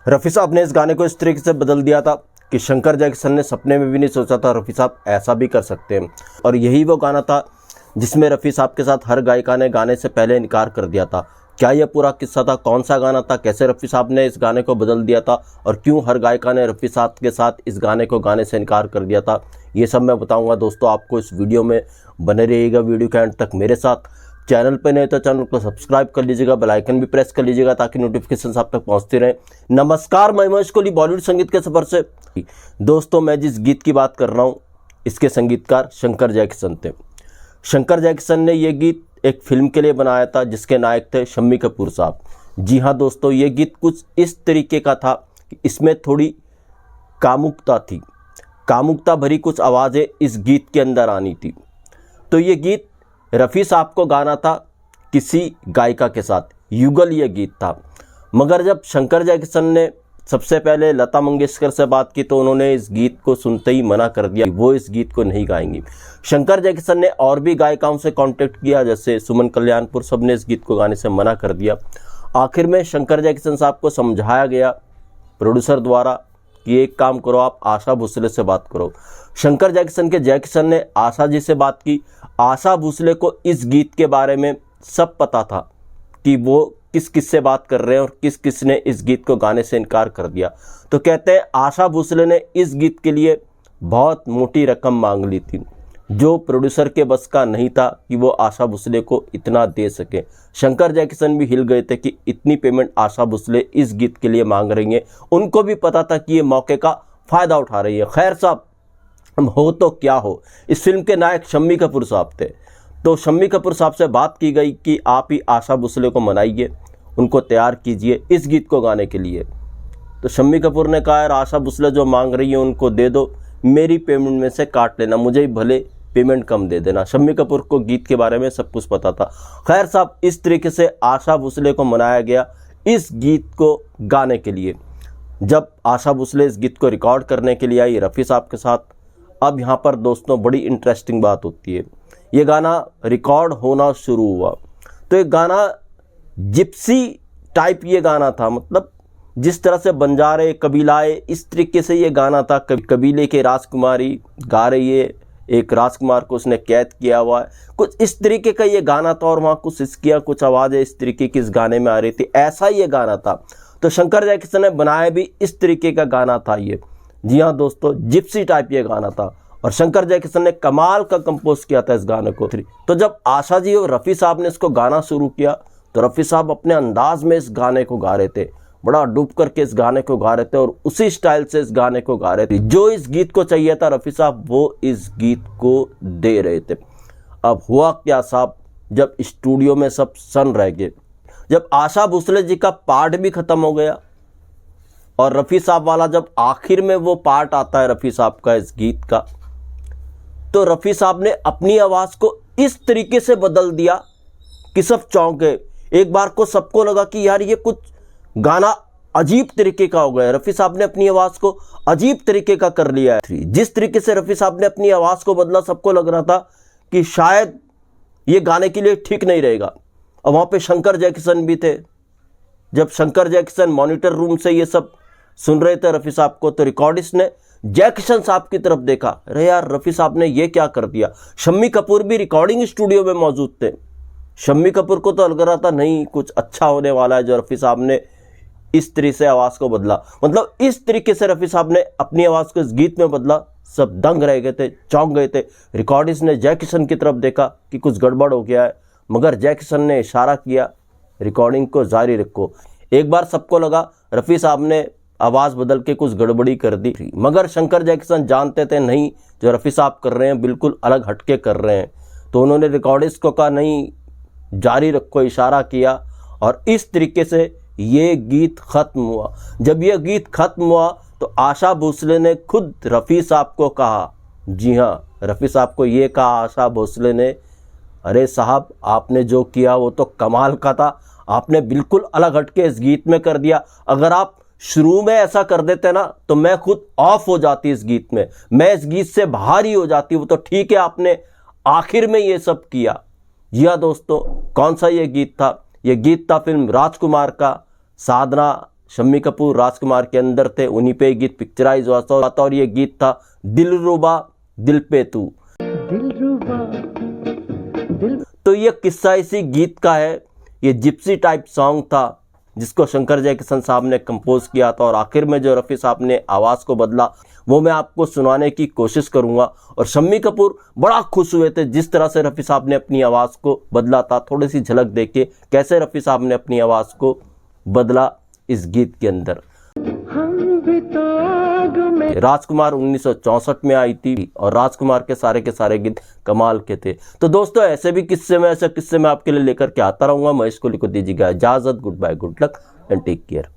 रफ़ी साहब ने इस गाने को इस तरीके से बदल दिया था कि शंकर जयकिशन ने सपने में भी नहीं सोचा था रफ़ी साहब ऐसा भी कर सकते हैं। और यही वो गाना था जिसमें रफ़ी साहब के साथ हर गायिका ने गाने से पहले इनकार कर दिया था। क्या यह पूरा किस्सा था, कौन सा गाना था, कैसे रफ़ी साहब ने इस गाने को बदल दिया था और क्यों हर गायिका ने रफ़ी साहब के साथ इस गाने को गाने से इनकार कर दिया था, ये सब मैं बताऊंगा दोस्तों आपको इस वीडियो में। बने रहिएगा वीडियो के एंड तक मेरे साथ। चैनल पे नहीं तो चैनल को सब्सक्राइब कर लीजिएगा, बेल आइकन भी प्रेस कर लीजिएगा ताकि नोटिफिकेशन आप तक पहुंचती रहे। नमस्कार, मैं महेश कोहली बॉलीवुड संगीत के सफर से। दोस्तों, मैं जिस गीत की बात कर रहा हूँ इसके संगीतकार शंकर जयकिशन थे। शंकर जयकिशन ने ये गीत एक फिल्म के लिए बनाया था जिसके नायक थे शम्मी कपूर साहब। जी हाँ दोस्तों, ये गीत कुछ इस तरीके का था कि इसमें थोड़ी कामुकता थी, कामुकता भरी कुछ आवाज़ें इस गीत के अंदर आनी थी। तो ये गीत रफ़ी साहब को गाना था किसी गायिका के साथ, युगल ये गीत था। मगर जब शंकर जयकिशन ने सबसे पहले लता मंगेशकर से बात की तो उन्होंने इस गीत को सुनते ही मना कर दिया, वो इस गीत को नहीं गाएंगी। शंकर जयकिशन ने और भी गायिकाओं से कांटेक्ट किया, जैसे सुमन कल्याणपुर, सब ने इस गीत को गाने से मना कर दिया। आखिर में शंकर जयकिशन साहब को समझाया गया प्रोड्यूसर द्वारा कि एक काम करो, आप आशा भोसले से बात करो। शंकर जयकिशन के जयकिशन ने आशा जी से बात की। आशा भोसले को इस गीत के बारे में सब पता था कि वो किस किस से बात कर रहे हैं और किस किस ने इस गीत को गाने से इनकार कर दिया। तो कहते हैं आशा भोसले ने इस गीत के लिए बहुत मोटी रकम मांग ली थी, जो प्रोड्यूसर के बस का नहीं था कि वो आशा भोसले को इतना दे सके। शंकर जयकिशन भी हिल गए थे कि इतनी पेमेंट आशा भोसले इस गीत के लिए मांग रही हैं। उनको भी पता था कि ये मौके का फ़ायदा उठा रही है। खैर साहब, हो तो क्या हो, इस फिल्म के नायक शम्मी कपूर साहब थे। तो शम्मी कपूर साहब से बात की गई कि आप ही आशा भोसले को मनाइए, उनको तैयार कीजिए इस गीत को गाने के लिए। तो शम्मी कपूर ने कहा, यार आशा भोसले जो मांग रही है उनको दे दो, मेरी पेमेंट में से काट लेना, मुझे ही भले पेमेंट कम दे देना। शम्मी कपूर को गीत के बारे में सब कुछ पता था। खैर साहब, इस तरीके से आशा भोसले को मनाया गया इस गीत को गाने के लिए। जब आशा भोसले इस गीत को रिकॉर्ड करने के लिए आई रफ़ी साहब के साथ, अब यहाँ पर दोस्तों बड़ी इंटरेस्टिंग बात होती है। ये गाना रिकॉर्ड होना शुरू हुआ तो एक गाना जिप्सी टाइप ये गाना था, मतलब जिस तरह से बंजारे कबीलाए, इस तरीके से ये गाना था। कबीले के राजकुमारी गा रही है, एक राजकुमार को उसने कैद किया हुआ है, कुछ इस तरीके का ये गाना था। और वहाँ कुछ सिसकियाँ, कुछ आवाज़ें इस तरीके की इस गाने में आ रही थी, ऐसा ये गाना था। तो शंकर जयकिशन ने बनाया भी इस तरीके का गाना था ये। जी हाँ दोस्तों, जिप्सी टाइप ये गाना था और शंकर जयकिशन ने कमाल का कंपोज किया था इस गाने को। तो जब आशा जी और रफ़ी साहब ने इसको गाना शुरू किया तो रफ़ी साहब अपने अंदाज में इस गाने को गा रहे थे, बड़ा डूब करके इस गाने को गा रहे थे और उसी स्टाइल से इस गाने को गा रहे थे। जो इस गीत को चाहिए था रफ़ी साहब वो इस गीत को दे रहे थे। अब हुआ क्या साहब, जब स्टूडियो में सब सन रह गए, जब आशा भोसले जी का पार्ट भी ख़त्म हो गया और रफ़ी साहब वाला जब आखिर में वो पार्ट आता है रफ़ी साहब का इस गीत का, तो रफ़ी साहब ने अपनी आवाज़ को इस तरीके से बदल दिया कि सब चौंक गए। एक बार को सबको लगा कि यार ये कुछ गाना अजीब तरीके का हो गया। रफ़ी साहब ने अपनी आवाज़ को अजीब तरीके का कर लिया है। जिस तरीके से रफ़ी साहब ने अपनी आवाज़ को बदला, सबको लग रहा था कि शायद ये गाने के लिए ठीक नहीं रहेगा। और वहाँ पे शंकर जयकिशन भी थे। जब शंकर जयकिशन मॉनिटर रूम से ये सब सुन रहे थे रफ़ी साहब को, तो रिकॉर्डिस्ट ने जयकिशन साहब की तरफ देखा, अरे यार रफ़ी साहब ने ये क्या कर दिया। शम्मी कपूर भी रिकॉर्डिंग स्टूडियो में मौजूद थे। शम्मी कपूर को तो लग रहा था नहीं कुछ अच्छा होने वाला है, जो रफ़ी साहब ने इस तरह से आवाज़ को बदला, मतलब इस तरीके से रफ़ी साहब ने अपनी आवाज़ को इस गीत में बदला। सब दंग रह गए थे, चौंक गए थे। रिकॉर्डिस्ट ने जयकिशन की तरफ देखा कि कुछ गड़बड़ हो गया है, मगर जयकिशन ने इशारा किया रिकॉर्डिंग को जारी रखो। एक बार सबको लगा रफ़ी साहब ने आवाज़ बदल के कुछ गड़बड़ी कर दी, मगर शंकर जयकिशन जानते थे नहीं, जो रफ़ी साहब कर रहे हैं बिल्कुल अलग हटके कर रहे हैं। तो उन्होंने रिकॉर्डिस्ट को कहा नहीं जारी रखो, इशारा किया और इस तरीके से ये गीत ख़त्म हुआ। जब ये गीत ख़त्म हुआ तो आशा भोसले ने खुद रफ़ी साहब को कहा, जी हाँ रफ़ी साहब को ये कहा आशा भोसले ने, अरे साहब आपने जो किया वो तो कमाल का था, आपने बिल्कुल अलग हटके इस गीत में कर दिया। अगर आप शुरू में ऐसा कर देते ना तो मैं खुद ऑफ हो जाती इस गीत में, मैं इस गीत से बाहर ही हो जाती। वो तो ठीक है आपने आखिर में ये सब किया। जी हाँ दोस्तों, कौन सा ये गीत था? ये गीत था फिल्म राजकुमार का, साधना शम्मी कपूर राजकुमार के अंदर थे, उन्हीं पे गीत पिक्चराइज हुआ था और ये गीत था दिलरुबा दिल पे तू। तो ये किस्सा इसी गीत का है। ये जिप्सी टाइप सॉन्ग था जिसको शंकर जयकिशन साहब ने कंपोज किया था, और आखिर में जो रफ़ी साहब ने आवाज़ को बदला वो मैं आपको सुनाने की कोशिश करूंगा। और शम्मी कपूर बड़ा खुश हुए थे जिस तरह से रफ़ी साहब ने अपनी आवाज़ को बदला था। थोड़ी सी झलक देखिए कैसे रफ़ी साहब ने अपनी आवाज़ को बदला इस गीत के अंदर। राजकुमार 1964 में आई थी और राजकुमार के सारे गीत कमाल के थे। तो दोस्तों ऐसे किस्से मैं आपके लिए लेकर के आता रहूंगा। मैं इसको लिखो दीजिएगा इजाजत। Goodbye, good luck and take care.